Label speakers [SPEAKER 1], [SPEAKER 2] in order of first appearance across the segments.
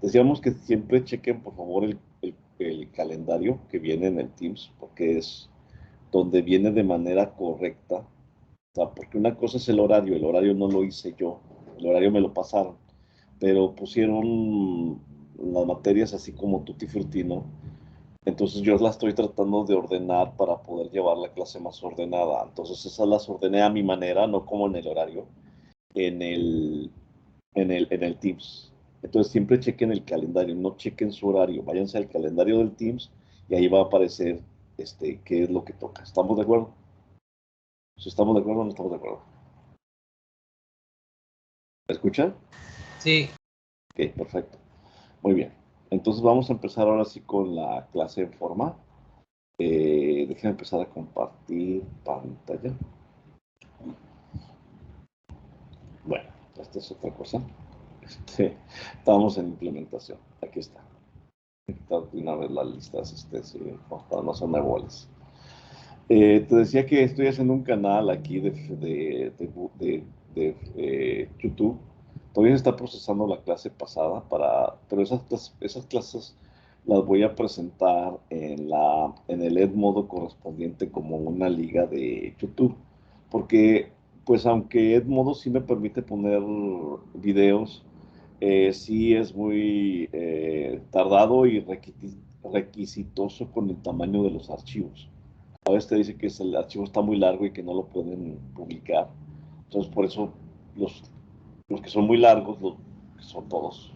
[SPEAKER 1] Decíamos que siempre chequen, por favor, el calendario que viene en el Teams, porque es donde viene de manera correcta. O sea, porque una cosa es el horario no lo hice yo, el horario me lo pasaron, pero pusieron las materias así como tutti frutti, ¿no? Entonces yo las estoy tratando de ordenar para poder llevar la clase más ordenada. Entonces esas las ordené a mi manera, no como en el horario, en el Teams. Entonces siempre chequen el calendario, no chequen su horario. Váyanse al calendario del Teams y ahí va a aparecer qué es lo que toca. ¿Estamos de acuerdo? Si estamos de acuerdo o no estamos de acuerdo. ¿Me escuchan?
[SPEAKER 2] Sí.
[SPEAKER 1] Ok, perfecto. Muy bien. Entonces vamos a empezar ahora sí con la clase en forma. Déjenme empezar a compartir pantalla. Bueno, esta es otra cosa. Estamos en implementación. Aquí está. Voy a quitar de una vez las listas, sí, para no hacerme bolas. Te decía que estoy haciendo un canal aquí de YouTube. Todavía se está procesando la clase pasada, pero esas clases las voy a presentar en el Edmodo correspondiente como una liga de YouTube. Porque, pues aunque Edmodo sí me permite poner videos, sí es muy tardado y requisitoso con el tamaño de los archivos. A veces te dice que el archivo está muy largo y que no lo pueden publicar. Entonces, por eso los que son muy largos, que son todos,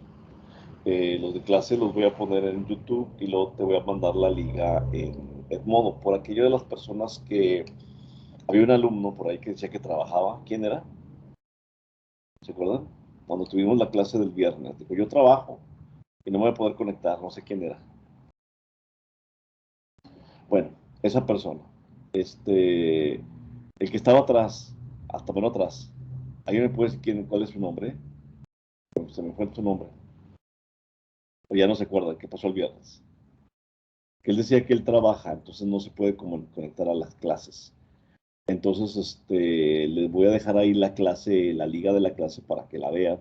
[SPEAKER 1] los de clase los voy a poner en YouTube y luego te voy a mandar la liga en Edmodo. Por aquello de las personas que... Había un alumno por ahí que decía que trabajaba. ¿Quién era? ¿Se acuerdan? Cuando tuvimos la clase del viernes. Dijo, yo trabajo y no me voy a poder conectar. No sé quién era. Bueno, esa persona. El que estaba atrás, hasta menos atrás. ¿Alguien me puede decir cuál es su nombre? Se me fue su nombre. O ya no se acuerda qué pasó el viernes. Que él decía que él trabaja, entonces no se puede conectar a las clases. Entonces, les voy a dejar ahí la clase, la liga de la clase para que la vean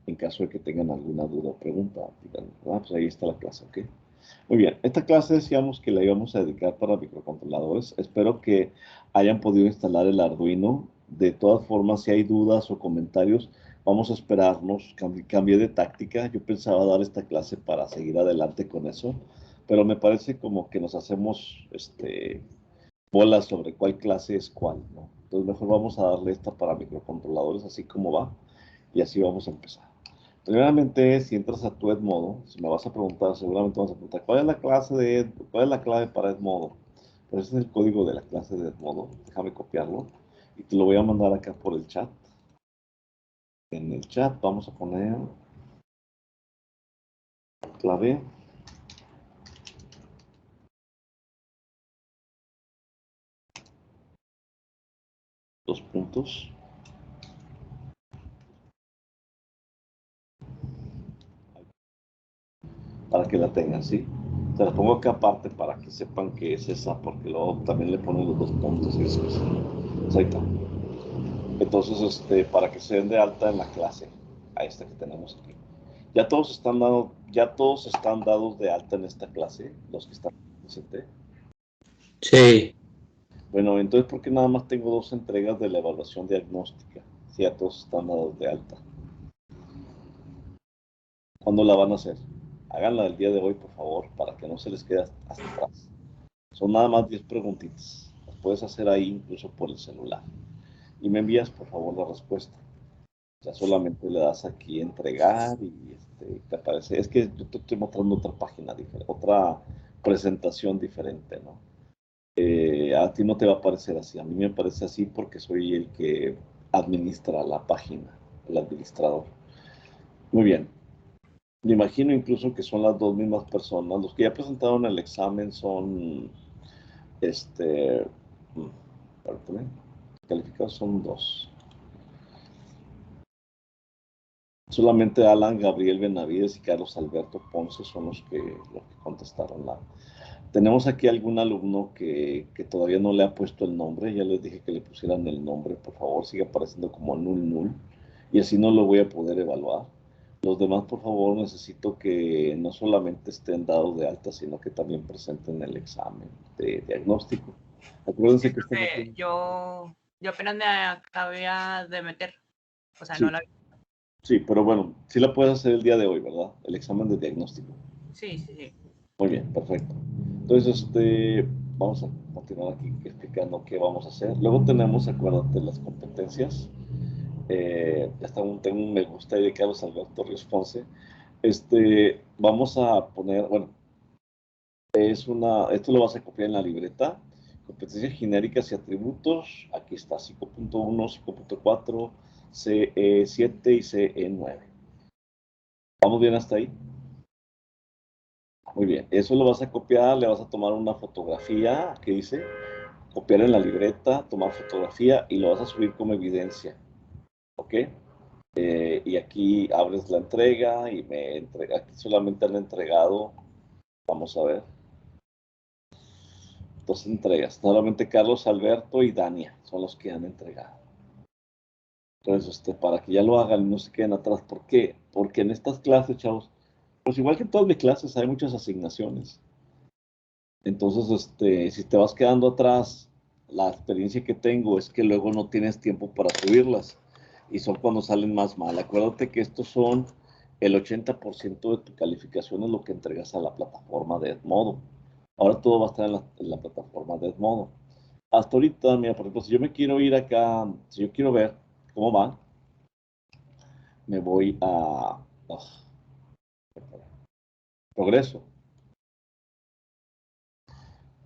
[SPEAKER 1] en caso de que tengan alguna duda o pregunta. Digan, pues ahí está la clase, ¿ok? Muy bien, esta clase decíamos que la íbamos a dedicar para microcontroladores. Espero que hayan podido instalar el Arduino. De todas formas, si hay dudas o comentarios, vamos a esperarnos. Cambié de táctica. Yo pensaba dar esta clase para seguir adelante con eso, pero me parece como que nos hacemos bolas sobre cuál clase es cuál, ¿no? Entonces mejor vamos a darle esta para microcontroladores así como va y así vamos a empezar. Primeramente, si entras a tu Edmodo, si me vas a preguntar, seguramente vas a preguntar, ¿cuál es la cuál es la clave para Edmodo? Pues ese es el código de la clase de Edmodo. Déjame copiarlo y te lo voy a mandar acá por el chat. En el chat vamos a poner clave. Dos puntos. Para que la tengan, ¿sí? Te la pongo acá aparte para que sepan que es esa, porque luego también le ponen los dos puntos y eso. Pues ahí está. Entonces, para que se den de alta en la clase, a esta que tenemos aquí. Ya todos están dados de alta en esta clase, los que están presentes.
[SPEAKER 2] Sí.
[SPEAKER 1] Bueno, entonces, ¿por qué nada más tengo dos entregas de la evaluación diagnóstica? Si ya todos están dados de alta. ¿Cuándo la van a hacer? Háganla el día de hoy, por favor, para que no se les quede hasta atrás. Son nada más 10 preguntitas. Las puedes hacer ahí incluso por el celular. Y me envías, por favor, la respuesta. Ya solamente le das aquí entregar y te aparece. Es que yo te estoy mostrando otra página diferente, otra presentación diferente, ¿no? A ti no te va a aparecer así. A mí me aparece así porque soy el que administra la página, el administrador. Muy bien. Me imagino incluso que son las dos mismas personas. Los que ya presentaron el examen son, este, perdón, calificados son dos. Solamente Alan Gabriel Benavides y Carlos Alberto Ponce son los que contestaron Tenemos aquí algún alumno que todavía no le ha puesto el nombre. Ya les dije que le pusieran el nombre. Por favor, sigue apareciendo como null null. Y así no lo voy a poder evaluar. Los demás, por favor, necesito que no solamente estén dados de alta, sino que también presenten el examen de diagnóstico. Acuérdense
[SPEAKER 2] Sí,
[SPEAKER 1] que están
[SPEAKER 2] profe,
[SPEAKER 1] aquí.
[SPEAKER 2] yo apenas me acabé de meter. O sea, no
[SPEAKER 1] Sí,
[SPEAKER 2] la...
[SPEAKER 1] sí, pero bueno, sí la puedes hacer el día de hoy, ¿verdad? El examen de diagnóstico.
[SPEAKER 2] Sí, sí, sí.
[SPEAKER 1] Muy bien, perfecto. Entonces, vamos a continuar aquí explicando qué vamos a hacer. Luego tenemos, acuérdate, las competencias. Tengo un me gusta ahí de Carlos Alberto Ríos Ponce. Vamos a poner, bueno, esto lo vas a copiar en la libreta. Competencias genéricas y atributos. Aquí está 5.1, 5.4, CE7 y CE9. ¿Vamos bien hasta ahí? Muy bien. Eso lo vas a copiar, le vas a tomar una fotografía, ¿qué dice? Copiar en la libreta, tomar fotografía y lo vas a subir como evidencia. ¿Ok? Y aquí abres la entrega y aquí solamente han entregado, vamos a ver, dos entregas. Solamente Carlos Alberto y Dania son los que han entregado. Entonces, para que ya lo hagan y no se queden atrás. ¿Por qué? Porque en estas clases, chavos, pues igual que en todas mis clases, hay muchas asignaciones. Entonces, si te vas quedando atrás, la experiencia que tengo es que luego no tienes tiempo para subirlas y son cuando salen más mal. Acuérdate que estos son el 80% de tu calificación es lo que entregas a la plataforma de Edmodo. Ahora todo va a estar en la plataforma de Edmodo. Hasta ahorita, mira, por ejemplo, si yo me quiero ir acá, si yo quiero ver cómo va, me voy a Progreso.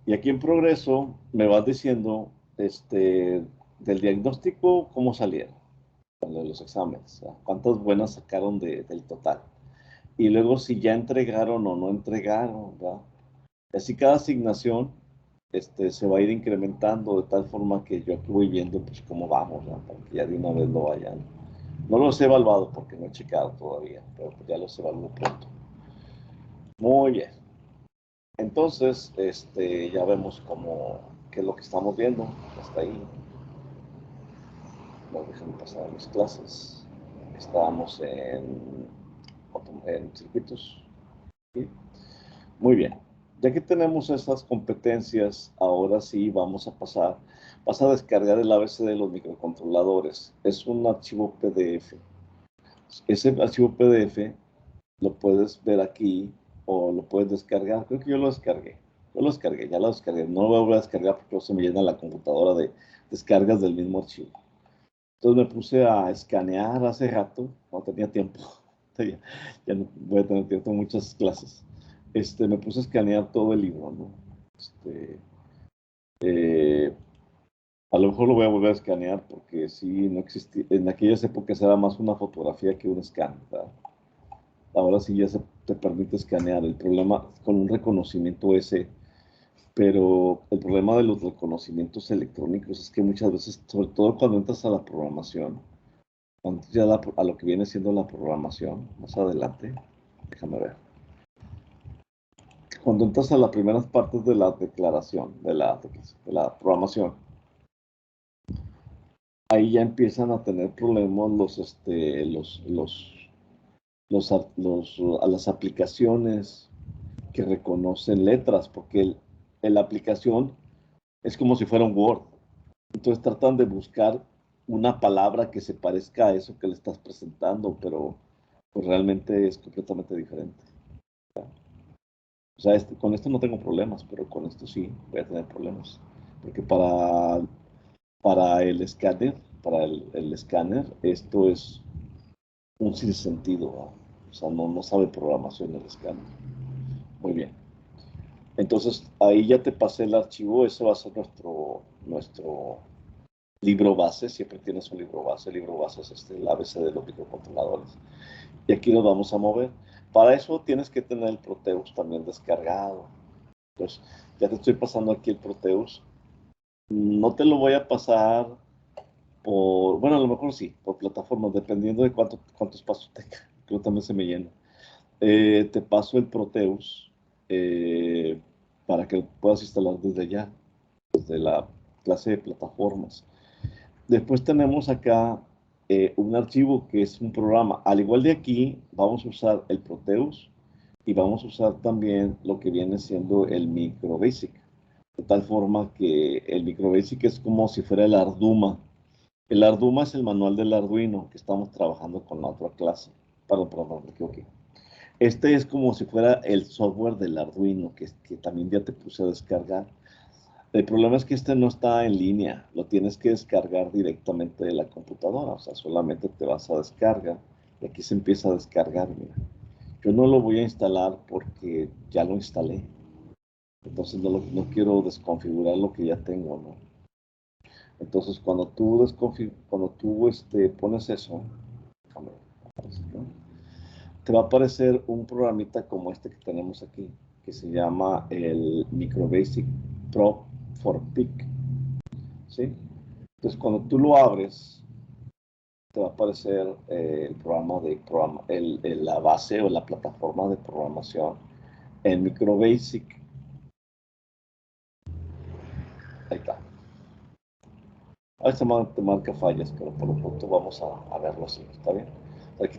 [SPEAKER 1] Y aquí en Progreso me vas diciendo del diagnóstico, cómo salieron de los exámenes, ¿verdad? Cuántas buenas sacaron del total. Y luego si ya entregaron o no entregaron, ¿verdad? Así cada asignación se va a ir incrementando de tal forma que yo aquí voy viendo pues cómo vamos, ¿verdad? Para que ya de una vez lo vayan. No los he evaluado porque no he checado todavía, pero pues ya los evalúo pronto. Muy bien. Entonces, ya vemos qué es lo que estamos viendo hasta ahí. No dejen pasar mis clases. Estábamos en circuitos. ¿Sí? Muy bien. Ya que tenemos estas competencias, ahora sí vamos a pasar. Vas a descargar el ABC de los microcontroladores. Es un archivo PDF. Ese archivo PDF lo puedes ver aquí o lo puedes descargar. Creo que yo lo descargué. Yo lo descargué, ya lo descargué. No lo voy a volver a descargar porque se me llena la computadora de descargas del mismo archivo. Entonces me puse a escanear hace rato, no tenía tiempo. Ya no voy a tener tiempo en muchas clases. Me puse a escanear todo el libro, ¿no? Este, eh, a lo mejor lo voy a volver a escanear porque sí, no existía. En aquellas épocas era más una fotografía que un escáner, ¿verdad? Ahora sí ya se te permite escanear. El problema con un reconocimiento ese, pero el problema de los reconocimientos electrónicos es que muchas veces, sobre todo cuando entras a la programación, cuando ya a lo que viene siendo la programación, más adelante, déjame ver. Cuando entras a las primeras partes de la declaración, de la programación, ahí ya empiezan a tener problemas a las aplicaciones que reconocen letras, porque la aplicación es como si fuera un Word. Entonces tratan de buscar una palabra que se parezca a eso que le estás presentando, pero pues realmente es completamente diferente. O sea, con esto no tengo problemas, pero con esto sí voy a tener problemas. Porque para el escáner, el escáner, esto es un sinsentido, ¿no? O sea, no sabe programación el escáner. Muy bien. Entonces, ahí ya te pasé el archivo, ese va a ser nuestro libro base, siempre tienes un libro base es el ABC de los microcontroladores. Y aquí nos vamos a mover. Para eso tienes que tener el Proteus también descargado. Entonces, ya te estoy pasando aquí el Proteus. No te lo voy a pasar bueno, a lo mejor sí, por plataformas, dependiendo de cuántos pasos tenga. Creo que también se me llena. Te paso el Proteus eh, para que lo puedas instalar desde ya, desde la clase de plataformas. Después tenemos acá un archivo que es un programa. Al igual de aquí, vamos a usar el Proteus y vamos a usar también lo que viene siendo el MicroBasic. De tal forma que el MicroBasic es como si fuera el Arduma. El Arduma es el manual del Arduino que estamos trabajando con la otra clase. Perdón, me equivoqué. Este es como si fuera el software del Arduino que también ya te puse a descargar. El problema es que este no está en línea, lo tienes que descargar directamente de la computadora, o sea, solamente te vas a descargar y aquí se empieza a descargar, mira. Yo no lo voy a instalar porque ya lo instalé, entonces no quiero desconfigurar lo que ya tengo, ¿no? Entonces, cuando tú pones eso, déjame ver, ¿no? Te va a aparecer un programita como este que tenemos aquí, que se llama el MicroBasic Pro for PIC, ¿sí? Entonces, cuando tú lo abres, te va a aparecer la base o la plataforma de programación en MicroBasic. Ahí está. A veces te marca fallas, pero por lo pronto vamos a verlo así, ¿está bien? Aquí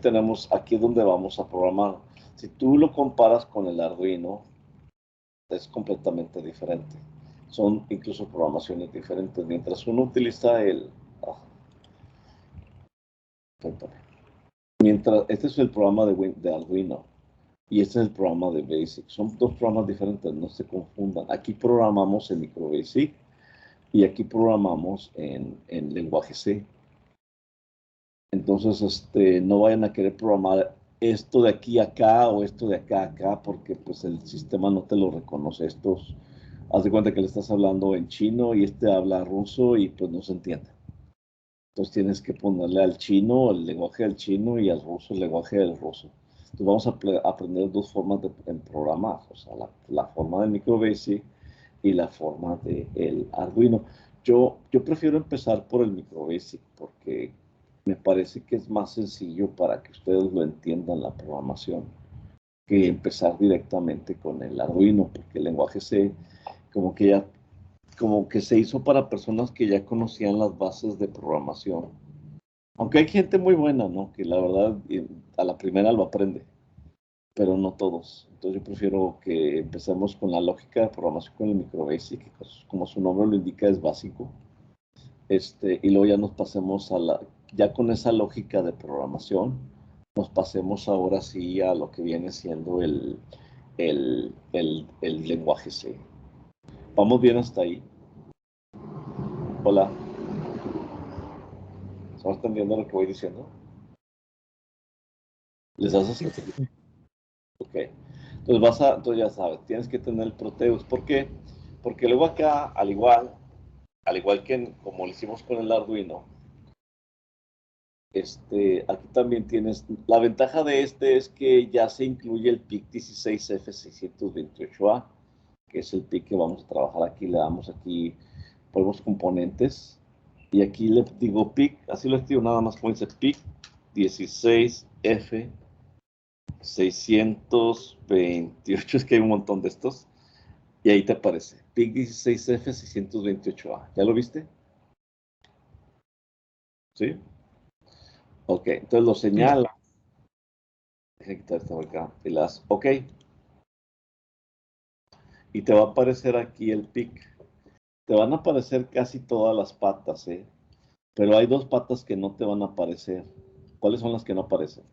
[SPEAKER 1] es donde vamos a programar. Si tú lo comparas con el Arduino, es completamente diferente. Son incluso programaciones diferentes. Mientras uno utiliza este es el programa de Arduino y este es el programa de Basic. Son dos programas diferentes, no se confundan. Aquí programamos en MicroBasic y aquí programamos en lenguaje C. Entonces, no vayan a querer programar esto de aquí a acá o esto de acá a acá, porque pues el sistema no te lo reconoce. Haz de cuenta que le estás hablando en chino y habla ruso y pues no se entiende. Entonces tienes que ponerle al chino el lenguaje del chino y al ruso el lenguaje del ruso. Entonces vamos a aprender dos formas en programar, o sea, la forma de MicroBasic y la forma del Arduino. Yo prefiero empezar por el MicroBasic porque me parece que es más sencillo para que ustedes lo entiendan la programación que empezar directamente con el Arduino, porque el lenguaje C como que se hizo para personas que ya conocían las bases de programación. Aunque hay gente muy buena, ¿no? Que la verdad a la primera lo aprende, pero no todos. Entonces yo prefiero que empecemos con la lógica de programación con el MicroBasic, que pues, como su nombre lo indica es básico. Y luego ya nos pasemos ya con esa lógica de programación, nos pasemos ahora sí a lo que viene siendo el lenguaje C. ¿Vamos bien hasta ahí? Hola. ¿Estamos entendiendo lo que voy diciendo? ¿Les das así? Ok. Entonces ya sabes, tienes que tener el Proteus. ¿Por qué? Porque luego acá, al igual que como lo hicimos con el Arduino, aquí también tienes, la ventaja de es que ya se incluye el PIC 16F628A, que es el PIC que vamos a trabajar aquí, le damos aquí, ponemos componentes, y aquí le digo PIC, así lo escribo nada más como dice PIC 16F628, es que hay un montón de estos, y ahí te aparece, PIC 16F628A, ¿ya lo viste? ¿Sí? Ok, entonces lo señala. Déjame quitar esta acá. Y OK. Y te va a aparecer aquí el pic. Te van a aparecer casi todas las patas, ¿eh? Pero hay dos patas que no te van a aparecer. ¿Cuáles son las que no aparecen?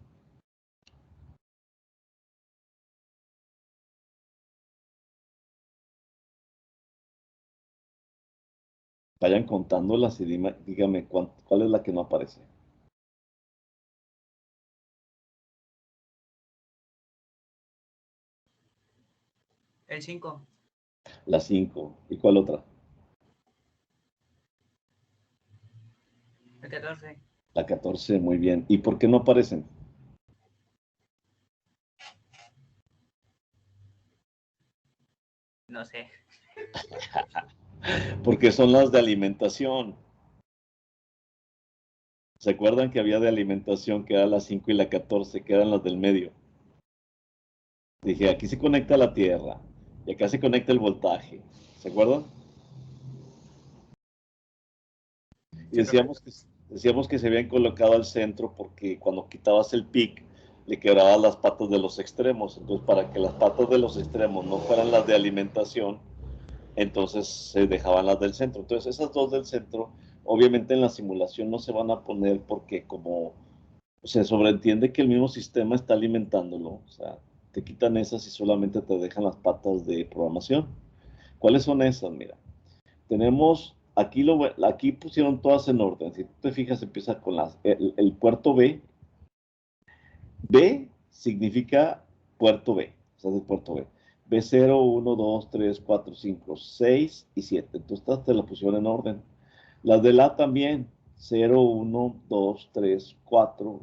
[SPEAKER 1] Vayan contándolas y dígame cuál es la que no aparece.
[SPEAKER 2] El 5.
[SPEAKER 1] La 5. ¿Y cuál otra?
[SPEAKER 2] El 14.
[SPEAKER 1] La 14, muy bien. ¿Y por qué no aparecen?
[SPEAKER 2] No sé.
[SPEAKER 1] Porque son las de alimentación. ¿Se acuerdan que había de alimentación que era la 5 y la 14, que eran las del medio? Dije, aquí se conecta la tierra y acá se conecta el voltaje. ¿Se acuerdan? Y
[SPEAKER 2] Sí, profe.
[SPEAKER 1] Decíamos que se habían colocado al centro porque cuando quitabas el PIC, le quebrabas las patas de los extremos. Entonces, para que las patas de los extremos no fueran las de alimentación, entonces se dejaban las del centro. Entonces, esas dos del centro, obviamente en la simulación no se van a poner porque como se sobreentiende que el mismo sistema está alimentándolo, o sea, te quitan esas y solamente te dejan las patas de programación. ¿Cuáles son esas? Mira, tenemos, aquí pusieron todas en orden. Si tú te fijas, empieza con el puerto B. B significa puerto B, o sea, es el puerto B. B0, 1, 2, 3, 4, 5, 6 y 7. Entonces, estas te las pusieron en orden. Las del A también, 0, 1, 2, 3, 4.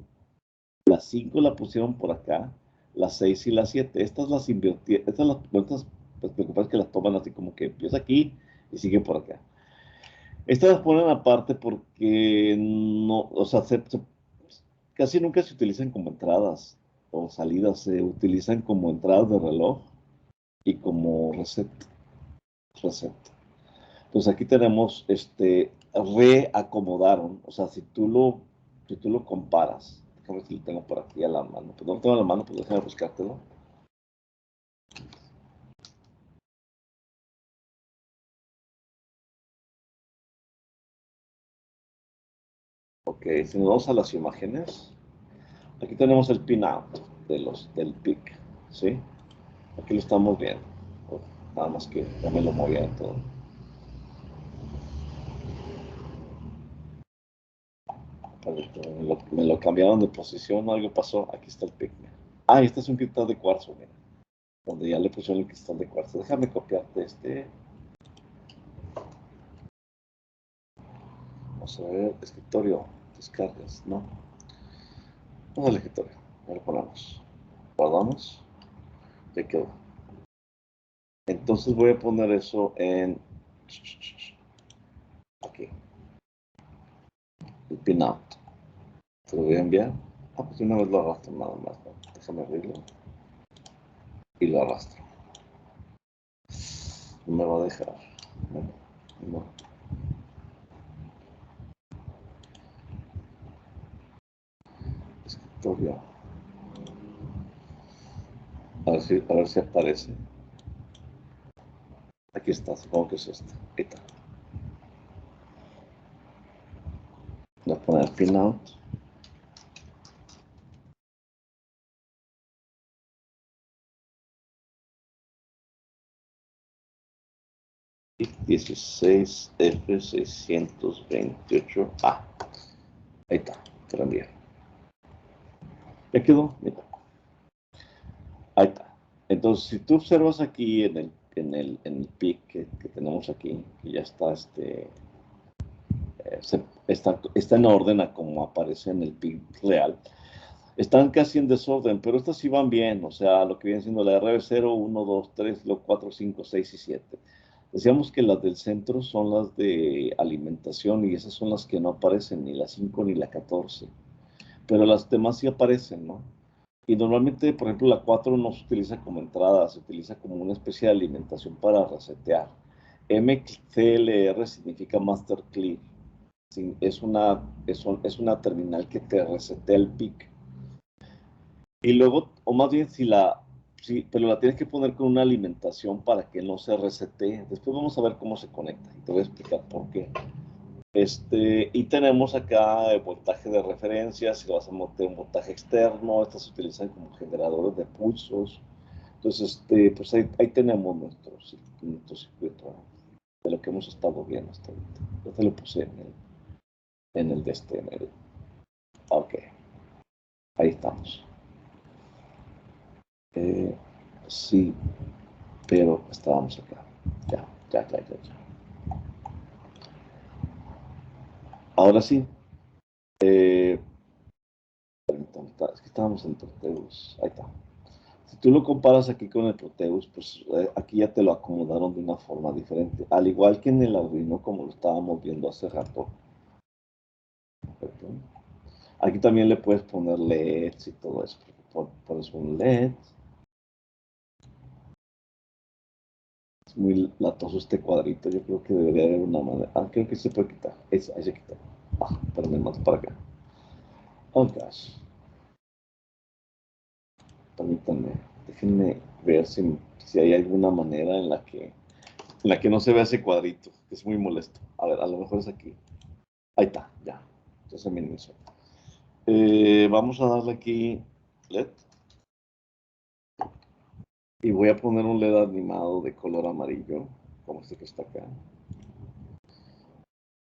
[SPEAKER 1] Las 5 la pusieron por acá, las 6 y las 7. Estas las invirtieron, estas las vueltas, pues lo que pasa es que las toman así como que empieza aquí y sigue por acá. Estas las ponen aparte porque no, o sea, casi nunca se utilizan como entradas o salidas, se utilizan como entradas de reloj y como reset. Entonces aquí tenemos, reacomodaron, o sea, si tú lo comparas, déjame ver si lo tengo por aquí a la mano, pues no lo tengo a la mano, pues déjame buscártelo. Ok, si nos vamos a las imágenes, aquí tenemos el pinout del pic, ¿sí? Aquí lo estamos viendo. Uf, nada más que ya me lo movía todo. Me lo cambiaron de posición, algo pasó. Aquí está el pic. Ah, este es un cristal de cuarzo, mira. Donde ya le pusieron el cristal de cuarzo. Déjame copiarte este. Vamos a ver, escritorio, descargas, ¿no? Vamos al escritorio, ya lo ponemos. Guardamos, ya quedó. Entonces voy a poner eso en aquí, el pinout. Te lo voy a enviar. Ah, pues una vez lo arrastro nada más, ¿no? Déjame abrirlo y lo arrastro. No me va a dejar. No. Escritorio. A ver si aparece. Aquí está, supongo que es este. Ahí está. Voy a poner pinout. Y 16F628A. Ahí está, te lo envío. Ya quedó, mira. Ahí está. Entonces, si tú observas aquí en el PIC que tenemos aquí, que ya está, está en orden a como aparece en el PIC real, están casi en desorden, pero estas sí van bien, o sea, lo que viene siendo la RB0, 1, 2, 3, 4, 5, 6 y 7. Decíamos que las del centro son las de alimentación y esas son las que no aparecen, ni la 5 ni la 14, pero las demás sí aparecen, ¿no? Y normalmente, por ejemplo, la 4 no se utiliza como entrada, se utiliza como una especie de alimentación para resetear. MCLR significa Master Clear. Sí, es una terminal que te resetea el PIC. Y luego, o más bien, sí, pero la tienes que poner con una alimentación para que no se resetee. Después vamos a ver cómo se conecta y te voy a explicar por qué. Y tenemos acá el voltaje de referencia, si lo vas a meter un voltaje externo, estas se utilizan como generadores de pulsos. Entonces, pues ahí tenemos nuestro circuito de lo que hemos estado viendo hasta ahorita. Yo te lo puse en el de ok, ahí estamos. Sí, pero estábamos acá. Ya. Ahora sí, es que estábamos en Proteus. Ahí está. Si tú lo comparas aquí con el Proteus, pues aquí ya te lo acomodaron de una forma diferente. Al igual que en el Arduino, como lo estábamos viendo hace rato. ¿Perfecto? Aquí también le puedes poner LEDs y todo eso. Pones un LED. Es muy latoso este cuadrito. Yo creo que debería haber una manera. Ah, creo que se puede quitar. Ahí se quita. Pero me mato para acá. Oh, gosh. Permítanme, déjenme ver si hay alguna manera en la que no se vea ese cuadrito, que es muy molesto. A ver, a lo mejor es aquí. Ahí está, ya. Ya se minimizó. Vamos a darle aquí LED. Y voy a poner un LED animado de color amarillo, como este que está acá.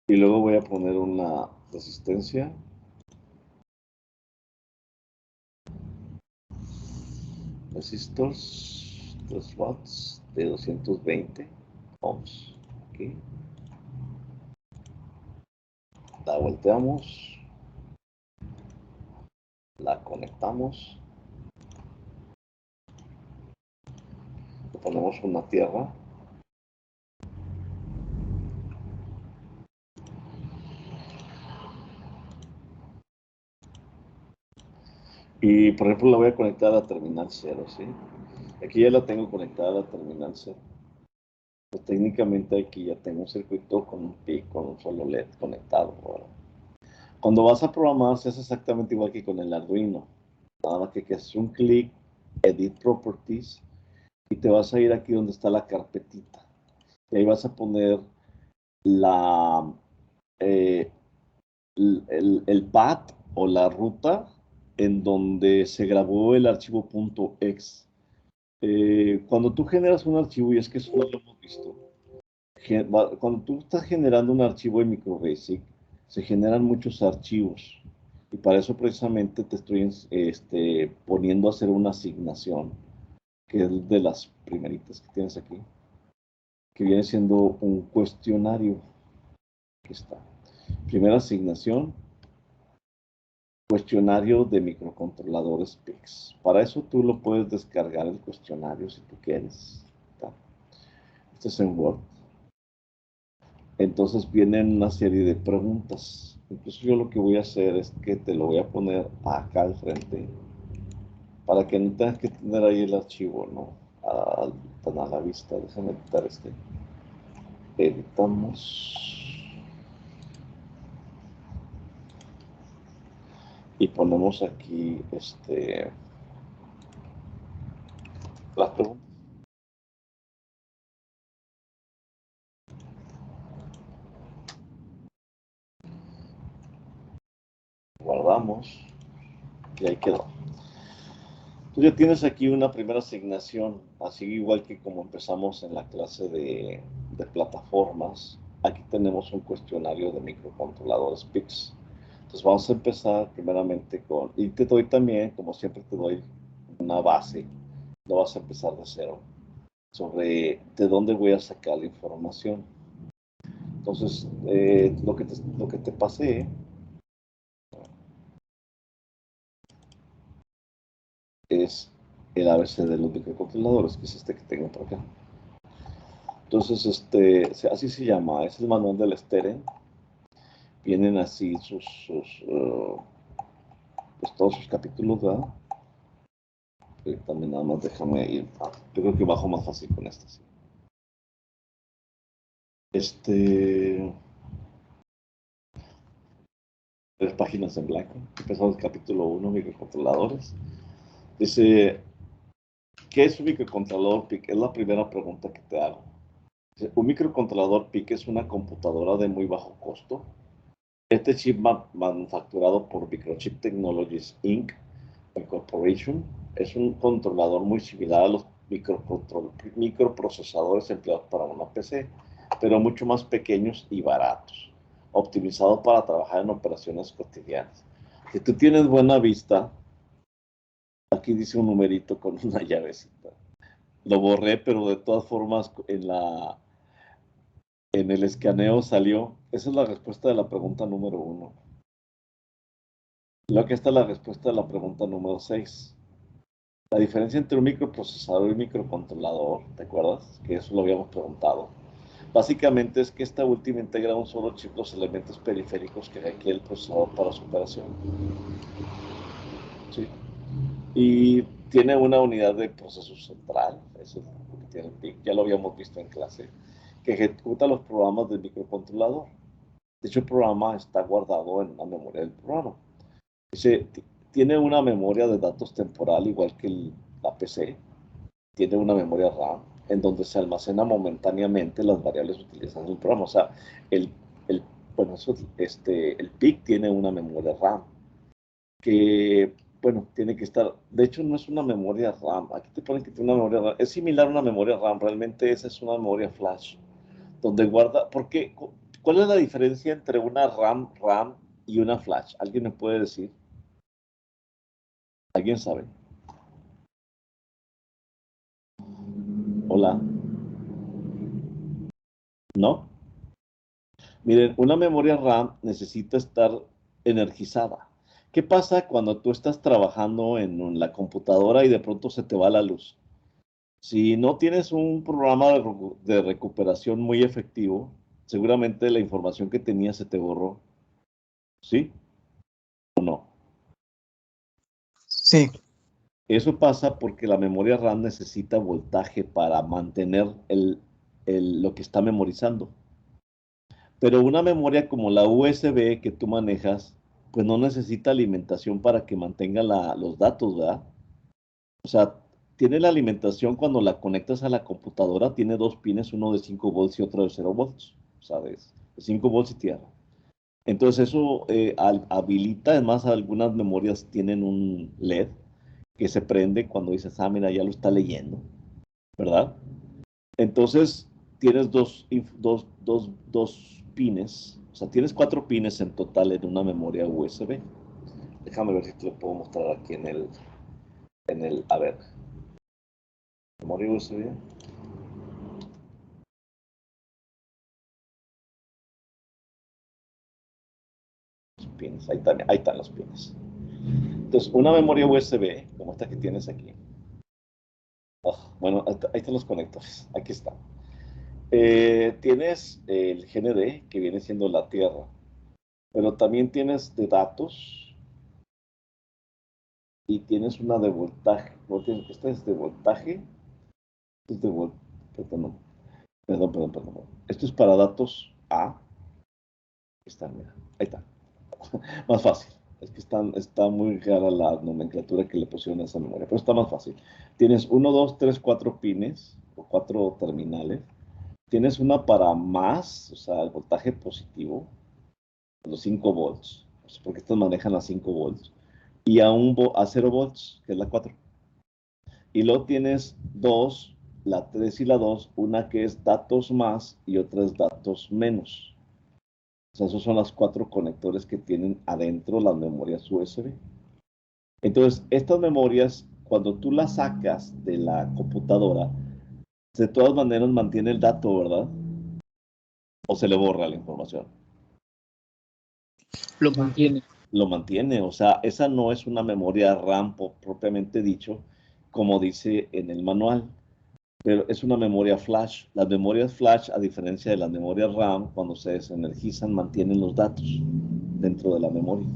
[SPEAKER 1] Y luego voy a poner una resistencia. Resistors 3 watts de 220 ohms. Aquí. La volteamos. La conectamos. Le ponemos una tierra. Y por ejemplo la voy a conectar a terminal 0, ¿sí? Aquí ya la tengo conectada a la terminal 0. Pues técnicamente aquí ya tengo un circuito con un PIC, con un solo LED conectado. ¿Verdad? Cuando vas a programar se hace exactamente igual que con el Arduino. Nada más que haces un clic, Edit Properties, y te vas a ir aquí donde está la carpetita. Y ahí vas a poner la, eh, el path o la ruta en donde se grabó el archivo .exe. Cuando tú generas un archivo, y es que eso no lo hemos visto, cuando tú estás generando un archivo en MicroBasic, se generan muchos archivos. Y para eso precisamente te estoy poniendo a hacer una asignación, que es de las primeritas que tienes aquí, que viene siendo un cuestionario. Aquí está. Primera asignación, cuestionario de microcontroladores PICS. Para eso tú lo puedes descargar el cuestionario si tú quieres. ¿Está? Este es en Word. Entonces vienen una serie de preguntas. Entonces yo lo que voy a hacer es que te lo voy a poner acá al frente para que no tengas que tener ahí el archivo, ¿no? Tan a la vista. Déjame editar este. Editamos y ponemos aquí las preguntas. Guardamos y ahí quedó. Tú ya tienes aquí una primera asignación, así igual que como empezamos en la clase de plataformas. Aquí tenemos un cuestionario de microcontroladores PICS. Entonces vamos a empezar primeramente y te doy también, como siempre te doy una base, no vas a empezar de cero, sobre de dónde voy a sacar la información. Entonces, lo que te pasé es el ABC de los microcontroladores, que es este que tengo por acá. Entonces, así se llama, es el manual del Steren. Vienen así pues todos sus capítulos, ¿verdad? También nada más déjame ir. Yo creo que bajo más fácil con este, sí. Tres páginas en blanco. Empezamos el capítulo 1, microcontroladores. Dice, ¿qué es un microcontrolador PIC? Es la primera pregunta que te hago. Dice, un microcontrolador PIC es una computadora de muy bajo costo. Este chip manufacturado por Microchip Technologies Inc. Corporation es un controlador muy similar a los microprocesadores empleados para una PC, pero mucho más pequeños y baratos, optimizados para trabajar en operaciones cotidianas. Si tú tienes buena vista, aquí dice un numerito con una llavecita. Lo borré, pero de todas formas en el escaneo salió. Esa es la respuesta de la pregunta número 1. Luego aquí está la respuesta de la pregunta número 6. La diferencia entre un microprocesador y un microcontrolador, ¿te acuerdas? Que eso lo habíamos preguntado. Básicamente es que esta última integra un solo chip los elementos periféricos que requiere el procesador para su operación. ¿Sí? Y tiene una unidad de proceso central, eso es lo que tiene el PIC, ya lo habíamos visto en clase, que ejecuta los programas del microcontrolador. De hecho, el programa está guardado en una memoria del programa. Tiene una memoria de datos temporal igual que la PC. Tiene una memoria RAM en donde se almacena momentáneamente las variables utilizadas en el programa. O sea, el, el, bueno, el PIC tiene una memoria RAM que, bueno, tiene que estar, de hecho no es una memoria RAM, aquí te ponen que tiene una memoria RAM, es similar a una memoria RAM, realmente esa es una memoria flash, donde guarda, ¿por qué? ¿Cuál es la diferencia entre una RAM y una flash? ¿Alguien me puede decir? ¿Alguien sabe? Hola, ¿no? Miren, una memoria RAM necesita estar energizada. ¿Qué pasa cuando tú estás trabajando en la computadora y de pronto se te va la luz? Si no tienes un programa de recuperación muy efectivo, seguramente la información que tenías se te borró. ¿Sí o no?
[SPEAKER 3] Sí,
[SPEAKER 1] Eso pasa porque la memoria RAM necesita voltaje para mantener lo que está memorizando. Pero una memoria como la USB que tú manejas, pues no necesita alimentación para que mantenga los datos, ¿verdad? O sea, tiene la alimentación cuando la conectas a la computadora, tiene dos pines, uno de 5 volts y otro de 0 volts, ¿sabes? De 5 volts y tierra. Entonces eso habilita, además algunas memorias tienen un LED que se prende cuando dices, ah, mira, ya lo está leyendo, ¿verdad? Entonces tienes dos pines, o sea, tienes 4 pines en total en una memoria USB. Déjame ver si te lo puedo mostrar aquí a ver, memoria USB. Pines, ahí están los pines. Entonces, una memoria USB, como esta que tienes aquí. Bueno, ahí están los conectores, aquí está. Tienes el GND, que viene siendo la tierra, pero también tienes de datos y tienes una de voltaje. Esta es de voltaje, esta es de voltaje, perdón. Esto es para datos A. Ahí está, mira, ahí está. Más fácil. Es que está muy rara la nomenclatura que le pusieron a esa memoria, pero está más fácil. Tienes 1, 2, 3, 4 pines o 4 terminales. Tienes una para más, o sea, el voltaje positivo, los 5 volts, porque estas manejan a 5 volts, y a 0 volts, que es la 4. Y luego tienes dos, la 3 y la 2, una que es datos más y otra es datos menos. O sea, esos son los 4 conectores que tienen adentro las memorias USB. Entonces, estas memorias, cuando tú las sacas de la computadora, de todas maneras mantiene el dato, ¿verdad? O se le borra la información.
[SPEAKER 3] lo mantiene.
[SPEAKER 1] Lo mantiene, o sea, esa no es una memoria RAM propiamente dicho, como dice en el manual, pero es una memoria flash. Las memorias flash, a diferencia de las memorias RAM, cuando se desenergizan, mantienen los datos dentro de la memoria.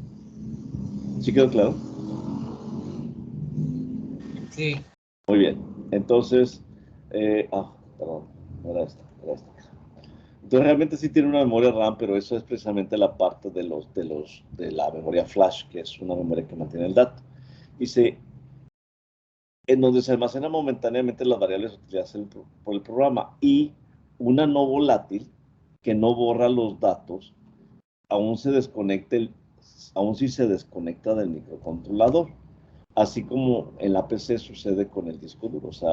[SPEAKER 1] ¿Sí quedó claro?
[SPEAKER 3] Sí.
[SPEAKER 1] Muy bien. Entonces, perdón, no era esta, era esta. Entonces realmente sí tiene una memoria RAM, pero eso es precisamente la parte de la memoria flash, que es una memoria que mantiene el dato. Dice, en donde se almacenan momentáneamente las variables utilizadas por el programa y una no volátil que no borra los datos, aún aún si se desconecta del microcontrolador, así como en la PC sucede con el disco duro. O sea,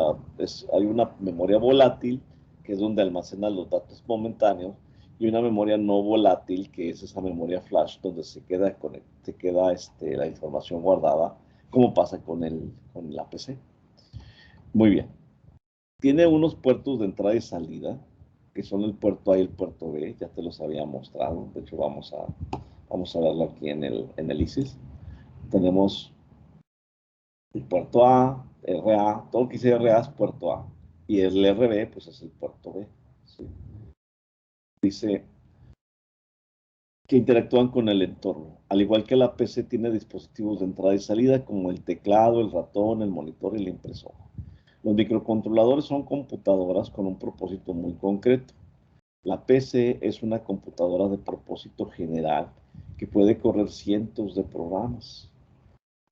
[SPEAKER 1] hay una memoria volátil, que es donde almacena los datos momentáneos, y una memoria no volátil, que es esa memoria flash, donde se queda la información guardada, como pasa con la PC. Muy bien. Tiene unos puertos de entrada y salida, que son el puerto A y el puerto B, ya te los había mostrado. De hecho, vamos a verlo aquí en el ISIS. Tenemos el puerto A, RA, todo lo que dice RA es puerto A. Y el RB, pues es el puerto B. ¿Sí? Dice que interactúan con el entorno. Al igual que la PC tiene dispositivos de entrada y salida como el teclado, el ratón, el monitor y la impresora. Los microcontroladores son computadoras con un propósito muy concreto. La PC es una computadora de propósito general que puede correr cientos de programas.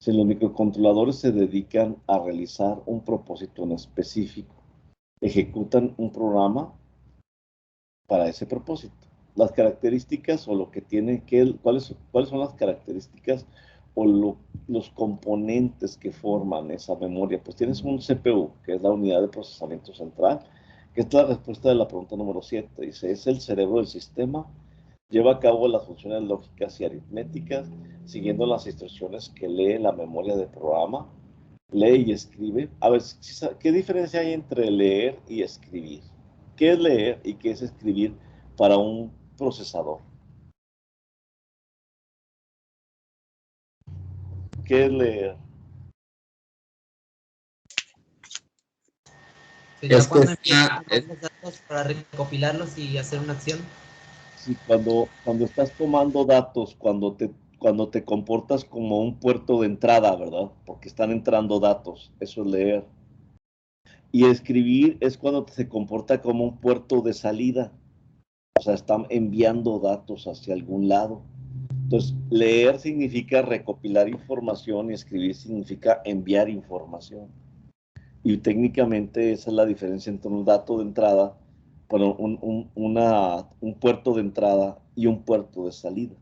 [SPEAKER 1] Si los microcontroladores se dedican a realizar un propósito en específico, ejecutan un programa para ese propósito. Las características o lo que tiene que, ¿cuáles son las características o los componentes que forman esa memoria? Pues tienes un CPU, que es la unidad de procesamiento central, que es la respuesta de la pregunta número 7. Dice, es el cerebro del sistema, lleva a cabo las funciones lógicas y aritméticas, siguiendo las instrucciones que lee la memoria del programa, lee y escribe. A ver, ¿qué diferencia hay entre leer y escribir? ¿Qué es leer y qué es escribir para un procesador? ¿Qué es leer?
[SPEAKER 3] Sería
[SPEAKER 4] Es que
[SPEAKER 3] cuando empiezas a
[SPEAKER 4] está,
[SPEAKER 3] tomar los datos para recopilarlos y hacer una acción.
[SPEAKER 1] Sí, cuando estás tomando datos, cuando te comportas como un puerto de entrada, ¿verdad? Porque están entrando datos, eso es leer. Y escribir es cuando se comporta como un puerto de salida, o sea, están enviando datos hacia algún lado. Entonces, leer significa recopilar información y escribir significa enviar información. Y técnicamente esa es la diferencia entre un dato de entrada, bueno, un puerto de entrada y un puerto de salida,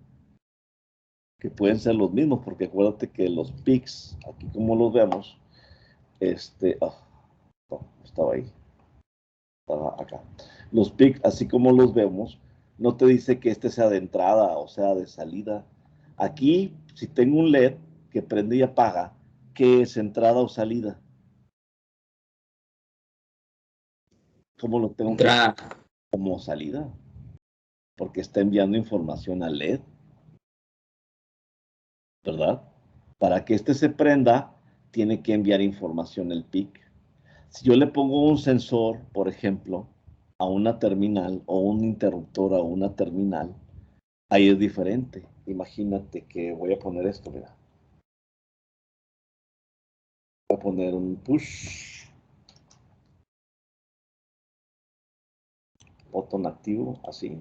[SPEAKER 1] que pueden ser los mismos, porque acuérdate que los PICs, aquí como los vemos, no, estaba ahí, estaba acá. Los PICs, así como los vemos, no te dice que este sea de entrada o sea de salida. Aquí, si tengo un LED que prende y apaga, ¿qué es entrada o salida? ¿Cómo lo tengo que
[SPEAKER 4] entrada.
[SPEAKER 1] como salida? Porque está enviando información al LED, ¿verdad? Para que este se prenda, tiene que enviar información el PIC. Si yo le pongo un sensor, por ejemplo, a una terminal o un interruptor a una terminal, ahí es diferente. Imagínate que voy a poner esto, mira. Voy a poner un push, botón activo, así.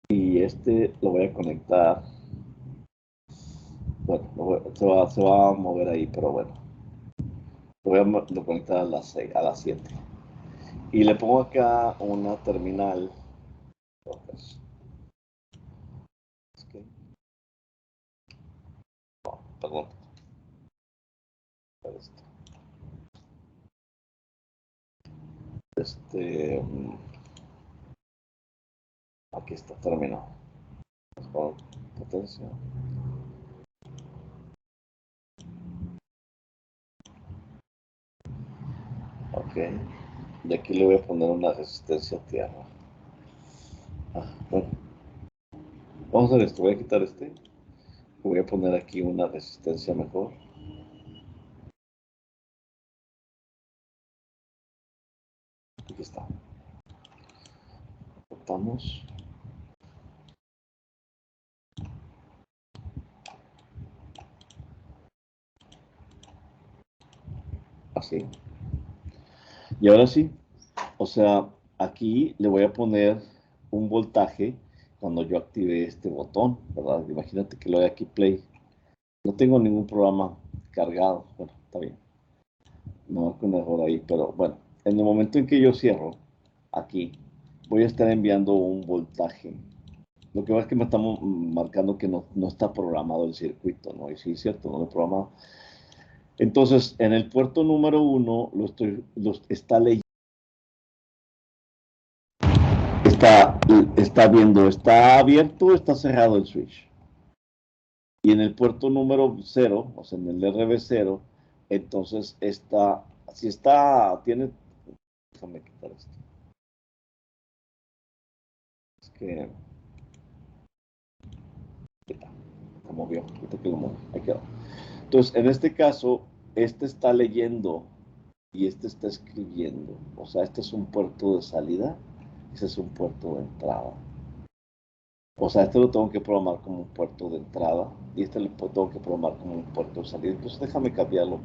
[SPEAKER 1] Y este lo voy a conectar. Bueno, se va a mover ahí, pero bueno. Lo voy a conectar a las 6, a las 7. Y le pongo acá una terminal. Okay. Oh, perdón. Aquí está, terminado. Con potencia. Ok. Y aquí le voy a poner una resistencia a tierra. Bueno. Vamos a ver esto. Voy a quitar este. Voy a poner aquí una resistencia mejor. Aquí está. Cortamos. Así. Y ahora sí. O sea, aquí le voy a poner un voltaje cuando yo active este botón, ¿verdad? Imagínate que lo doy aquí play. No tengo ningún programa cargado. Bueno, está bien. No, con error ahí, pero bueno, en el momento en que yo cierro, aquí, voy a estar enviando un voltaje. Lo que pasa es que me estamos marcando que no está programado el circuito, ¿no? Y sí, es cierto, no lo he programado. Entonces, en el puerto número 1, está leyendo. Está viendo, ¿está abierto o está cerrado el switch? Y en el puerto número 0, o sea, en el RB0, entonces si déjame quitar esto. Es que se movió, ahorita que lo muevo, ahí quedó. Entonces, en este caso, este está leyendo y este está escribiendo. O sea, este es un puerto de salida, ese es un puerto de entrada. O sea, este lo tengo que programar como un puerto de entrada y este lo tengo que programar como un puerto de salida. Entonces déjame cambiarlo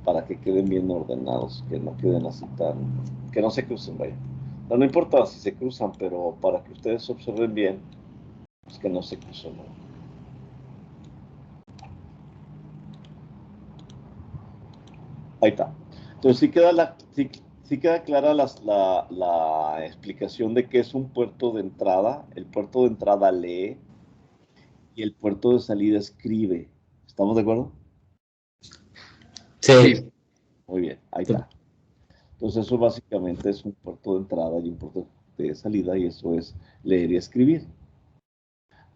[SPEAKER 1] para que queden bien ordenados, que no queden así que no se crucen, vaya. No importa si se cruzan, pero para que ustedes observen bien, pues que no se crucen, ¿no? Ahí está. Entonces sí queda clara la explicación de qué es un puerto de entrada. El puerto de entrada lee y el puerto de salida escribe. ¿Estamos de acuerdo?
[SPEAKER 4] Sí.
[SPEAKER 1] Muy bien, ahí está. Entonces eso básicamente es un puerto de entrada y un puerto de salida, y eso es leer y escribir.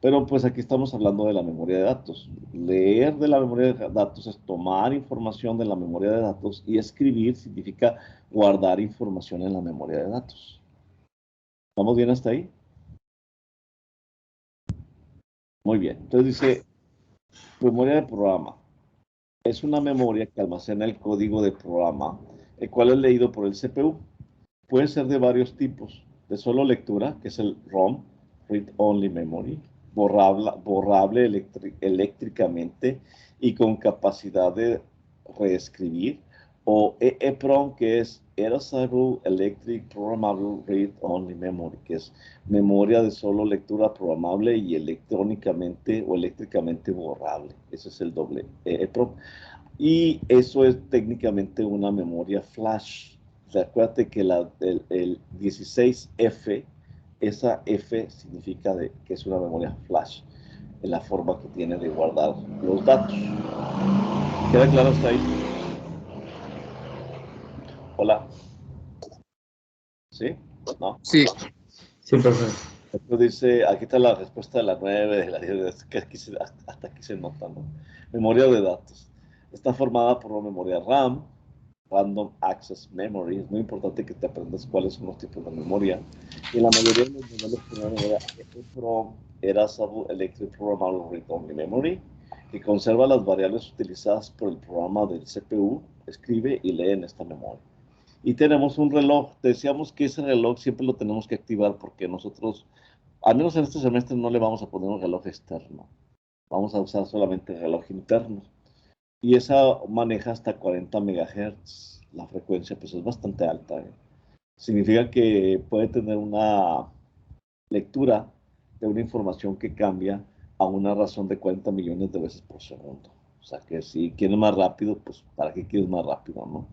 [SPEAKER 1] Pero pues aquí estamos hablando de la memoria de datos. Leer de la memoria de datos es tomar información de la memoria de datos, y escribir significa guardar información en la memoria de datos. ¿Estamos bien hasta ahí? Muy bien. Entonces dice, memoria de programa. Es una memoria que almacena el código de programa, el cual es leído por el CPU. Puede ser de varios tipos: de solo lectura, que es el ROM, Read Only Memory, borrable eléctricamente y con capacidad de reescribir, o EEPROM, que es Erasable Electric Programmable Read Only Memory, que es memoria de solo lectura programable y electrónicamente o eléctricamente borrable. Ese es el doble EEPROM. Y eso es técnicamente una memoria flash. O sea, acuérdate que el 16F, esa F significa que es una memoria flash, en la forma que tiene de guardar los datos. ¿Queda claro hasta ahí? Hola. ¿Sí? ¿No?
[SPEAKER 4] Sí. Sí, profesor.
[SPEAKER 1] Esto dice, aquí está la respuesta de la 9, de la 10, que hasta aquí se nota, ¿no? Memoria de datos. Está formada por una memoria RAM, Random Access Memory. Es muy importante que te aprendas cuáles son los tipos de memoria. Y en la mayoría de los modelos de memoria EEPROM, Erasable Electric Programmable Read Only Memory, que conserva las variables utilizadas por el programa del CPU, escribe y lee en esta memoria. Y tenemos un reloj. Decíamos que ese reloj siempre lo tenemos que activar, porque nosotros, al menos en este semestre, no le vamos a poner un reloj externo. Vamos a usar solamente el reloj interno. Y esa maneja hasta 40 MHz. La frecuencia pues es bastante alta, ¿eh? Significa que puede tener una lectura de una información que cambia a una razón de 40 millones de veces por segundo. O sea que si quieres más rápido, pues ¿para qué quieres más rápido, no?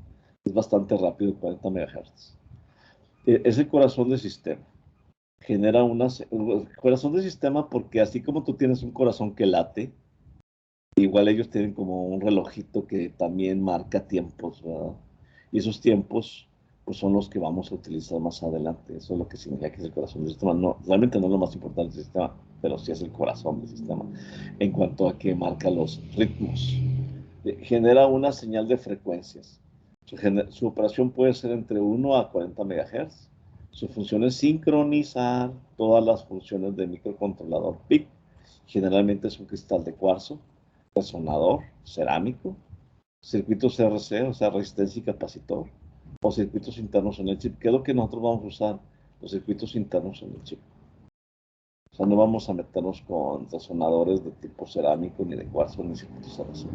[SPEAKER 1] Es bastante rápido, 40 MHz. Es el corazón del sistema. Genera corazón del sistema, porque así como tú tienes un corazón que late, igual ellos tienen como un relojito que también marca tiempos, ¿verdad? Y esos tiempos pues son los que vamos a utilizar más adelante. Eso es lo que significa que es el corazón del sistema. No, realmente no es lo más importante del sistema, pero sí es el corazón del sistema en cuanto a que marca los ritmos. Genera una señal de frecuencias. Su operación puede ser entre 1 a 40 MHz. Su función es sincronizar todas las funciones del microcontrolador PIC. Generalmente es un cristal de cuarzo, resonador, cerámico, circuitos CRC, o sea, resistencia y capacitor, o circuitos internos en el chip. ¿Qué es lo que nosotros vamos a usar? Los circuitos internos en el chip. O sea, no vamos a meternos con resonadores de tipo cerámico, ni de cuarzo, ni circuitos CRC.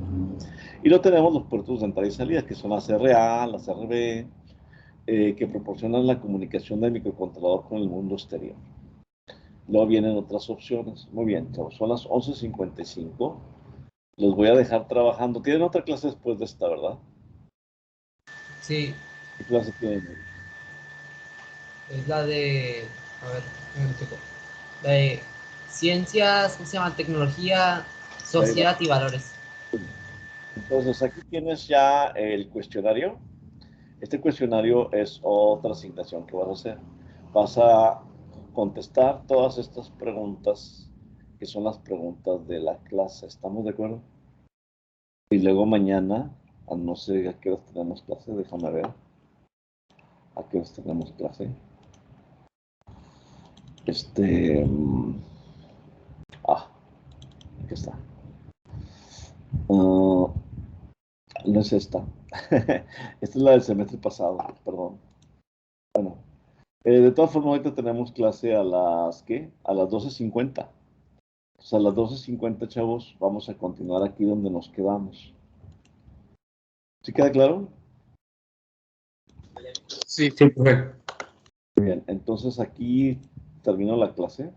[SPEAKER 1] Y luego tenemos los puertos de entrada y salida, que son las CRA, las RB, que proporcionan la comunicación del microcontrolador con el mundo exterior. Luego vienen otras opciones. Muy bien, chavos, son las 11:55. Los voy a dejar trabajando. Tienen otra clase después de esta, ¿verdad?
[SPEAKER 3] Sí,
[SPEAKER 1] ¿Qué clase tienen hoy?
[SPEAKER 3] es la de, a ver, déjame checo. La de ciencias, ¿cómo se llama? Tecnología, sociedad y valores.
[SPEAKER 1] Entonces, aquí tienes ya el cuestionario. Este cuestionario es otra asignación que vas a hacer. Vas a contestar todas estas preguntas, que son las preguntas de la clase. ¿Estamos de acuerdo? Y luego mañana, no sé a qué hora tenemos clase, déjame ver. ¿A qué hora tenemos clase? Aquí está. No es esta. Esta es la del semestre pasado, perdón. Bueno, de todas formas, ahorita tenemos clase a las, ¿qué? A las 12:50. Pues a las 12:50, chavos, vamos a continuar aquí donde nos quedamos. ¿Sí queda claro?
[SPEAKER 5] Sí.
[SPEAKER 4] Sí, profe.
[SPEAKER 1] Muy bien, entonces aquí termino la clase.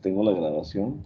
[SPEAKER 1] Tengo la grabación.